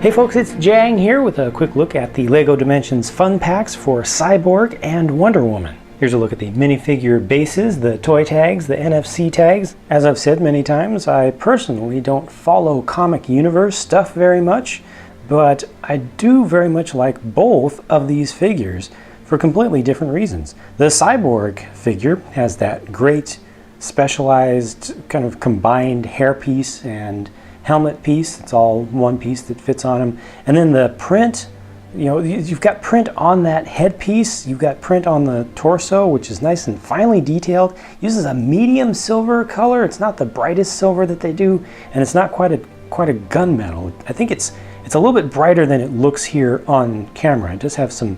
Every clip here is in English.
Hey folks, it's JANG here with a quick look at the LEGO Dimensions fun packs for Cyborg and Wonder Woman. Here's a look at the minifigure bases, the toy tags, the NFC tags. As I've said many times, I personally don't follow comic universe stuff very much, but I do very much like both of these figures for completely different reasons. The Cyborg figure has that great specialized kind of combined hairpiece and helmet piece. It's all one piece that fits on him. And then the print, you know, you've got print on that headpiece, you've got print on the torso, which is nice and finely detailed. Uses a medium silver color. It's not the brightest silver that they do, and it's not quite a gunmetal. I think it's a little bit brighter than it looks here on camera. It does have some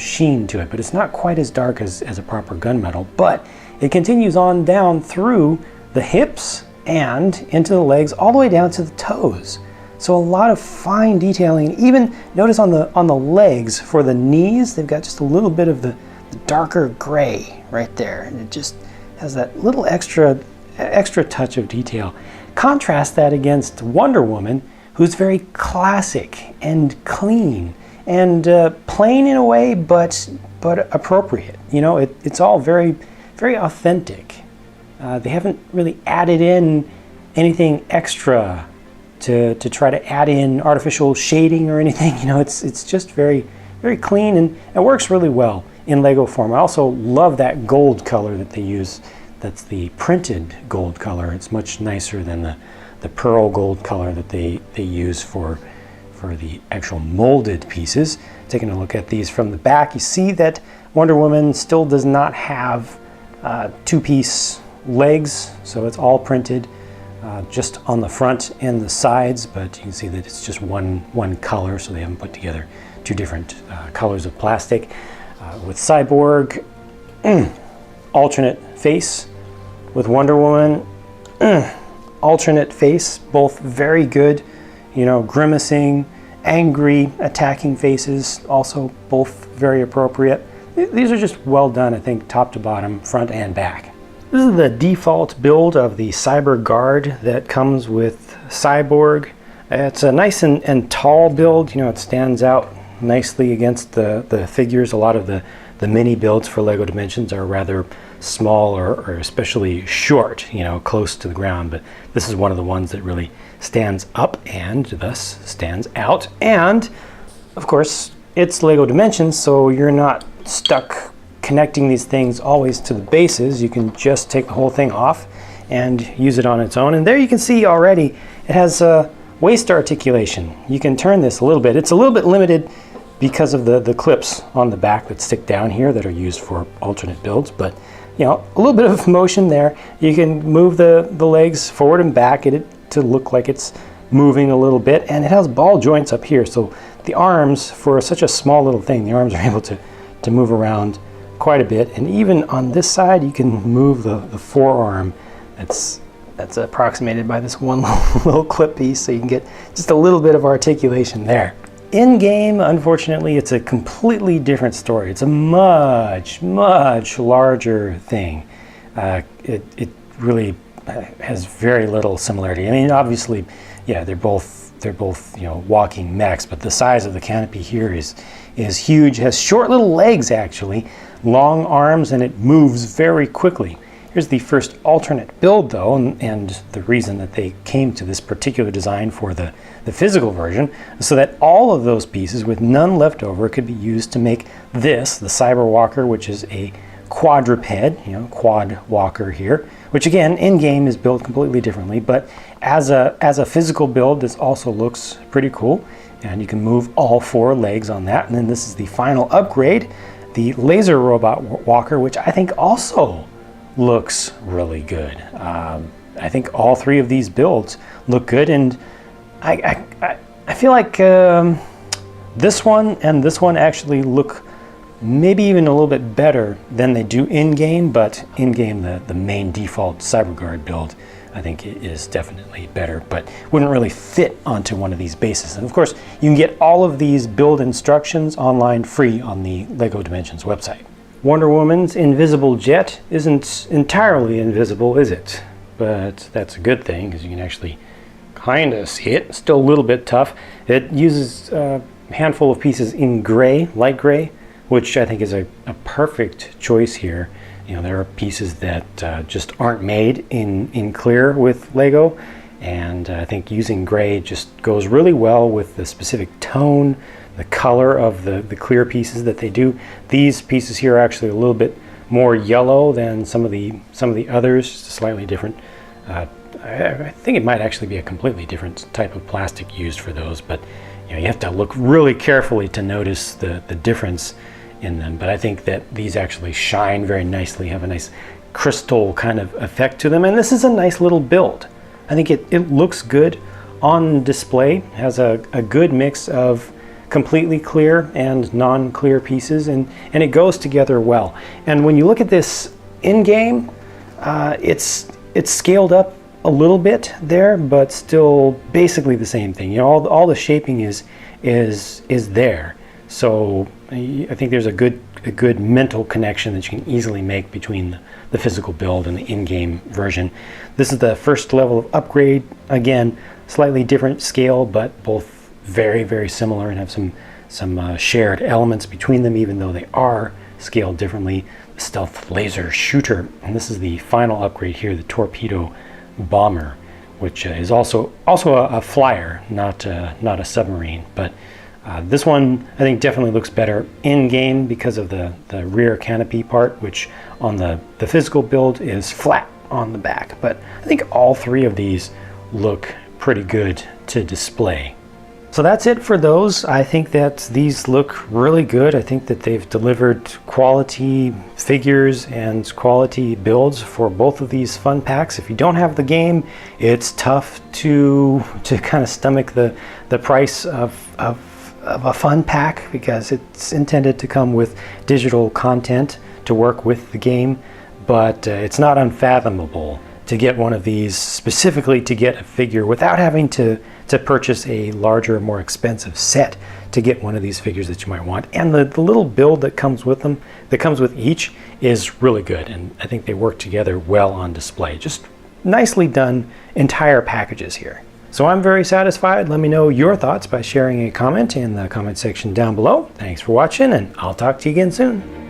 sheen to it, but it's not quite as dark as a proper gunmetal. But it continues on down through the hips and into the legs all the way down to the toes. So a lot of fine detailing. Even notice on the legs for the knees, they've got just a little bit of the darker gray right there, and it just has that little extra touch of detail. Contrast that against Wonder Woman, who's very classic and clean and plain in a way, but appropriate. You know, it's all very authentic. They haven't really added in anything extra to try to add in artificial shading or anything. You know, it's just very clean, and it works really well in Lego form. I also love that gold color that they use. That's the printed gold color. It's much nicer than the pearl gold color that they use for the actual molded pieces. Taking a look at these from the back, you see that Wonder Woman still does not have two-piece legs, so it's all printed just on the front and the sides, but you can see that it's just one color, so they haven't put together two different colors of plastic. With Cyborg, alternate face. With Wonder Woman, alternate face, both very good, you know, grimacing, angry, attacking faces, also both very appropriate. These are just well done, I think, top to bottom, front and back. This is the default build of the Cyber Guard that comes with Cyborg. It's a nice and tall build. You know, it stands out nicely against the figures. A lot of the mini builds for LEGO Dimensions are rather small or especially short, you know, close to the ground. But this is one of the ones that really stands up and thus stands out. And, of course, it's LEGO Dimensions, so you're not stuck connecting these things always to the bases. You can just take the whole thing off and use it on its own. And there you can see already it has waist articulation. You can turn this a little bit. It's a little bit limited because of the clips on the back that stick down here that are used for alternate builds, but you know, a little bit of motion there. You can move the legs forward and back to look like it's moving a little bit, and it has ball joints up here, so the arms, for such a small little thing, the arms are able to move around quite a bit. And even on this side, you can move the forearm. That's approximated by this one little clip piece, so you can get just a little bit of articulation there. In game, unfortunately, it's a completely different story. It's a much larger thing. It really has very little similarity. I mean, obviously, yeah, they're both you know, walking mechs, but the size of the canopy here is huge. It has short little legs, actually, long arms, and it moves very quickly. Here's the first alternate build, though, and the reason that they came to this particular design for the physical version, so that all of those pieces, with none left over, could be used to make this, the Cyber Walker, which is a quadruped, you know, quad walker here, which again, in-game is built completely differently, but as a physical build, this also looks pretty cool, and you can move all four legs on that. And then this is the final upgrade, the Laser Robot Walker, which I think also looks really good. I think all three of these builds look good, and I feel like this one and this one actually look maybe even a little bit better than they do in-game, but in-game the main default Cyber Guard build I think it is definitely better, but wouldn't really fit onto one of these bases. And of course, you can get all of these build instructions online free on the LEGO Dimensions website. Wonder Woman's invisible jet isn't entirely invisible, is it? But that's a good thing, because you can actually kind of see it. Still a little bit tough. It uses a handful of pieces in gray, light gray, which I think is a perfect choice here. You know, there are pieces that just aren't made in clear with Lego, and I think using gray just goes really well with the specific tone, the color of the clear pieces that they do. These pieces here are actually a little bit more yellow than some of the others, just slightly different. I think it might actually be a completely different type of plastic used for those, but you know, you have to look really carefully to notice the difference in them. But I think that these actually shine very nicely, have a nice crystal kind of effect to them, and this is a nice little build. I think it looks good on display, has a good mix of completely clear and non-clear pieces, and it goes together well. And when you look at this in-game, it's scaled up a little bit there, but still basically the same thing. You know, all the shaping is there. So I think there's a good mental connection that you can easily make between the physical build and the in-game version. This is the first level of upgrade. Again, slightly different scale, but both very, very similar and have some shared elements between them, even though they are scaled differently. The stealth laser shooter, and this is the final upgrade here, the torpedo bomber, which is also a flyer, not a submarine. But this one I think definitely looks better in game because of the rear canopy part, which on the physical build is flat on the back. But I think all three of these look pretty good to display. So that's it for those. I think that these look really good. I think that they've delivered quality figures and quality builds for both of these fun packs. If you don't have the game, it's tough to kind of stomach the price of a fun pack, because it's intended to come with digital content to work with the game, but it's not unfathomable to get one of these specifically to get a figure without having to purchase a larger, more expensive set to get one of these figures that you might want. And the little build that comes with them, that comes with each, is really good, and I think they work together well on display. Just nicely done entire packages here. So I'm very satisfied. Let me know your thoughts by sharing a comment in the comment section down below. Thanks for watching, and I'll talk to you again soon.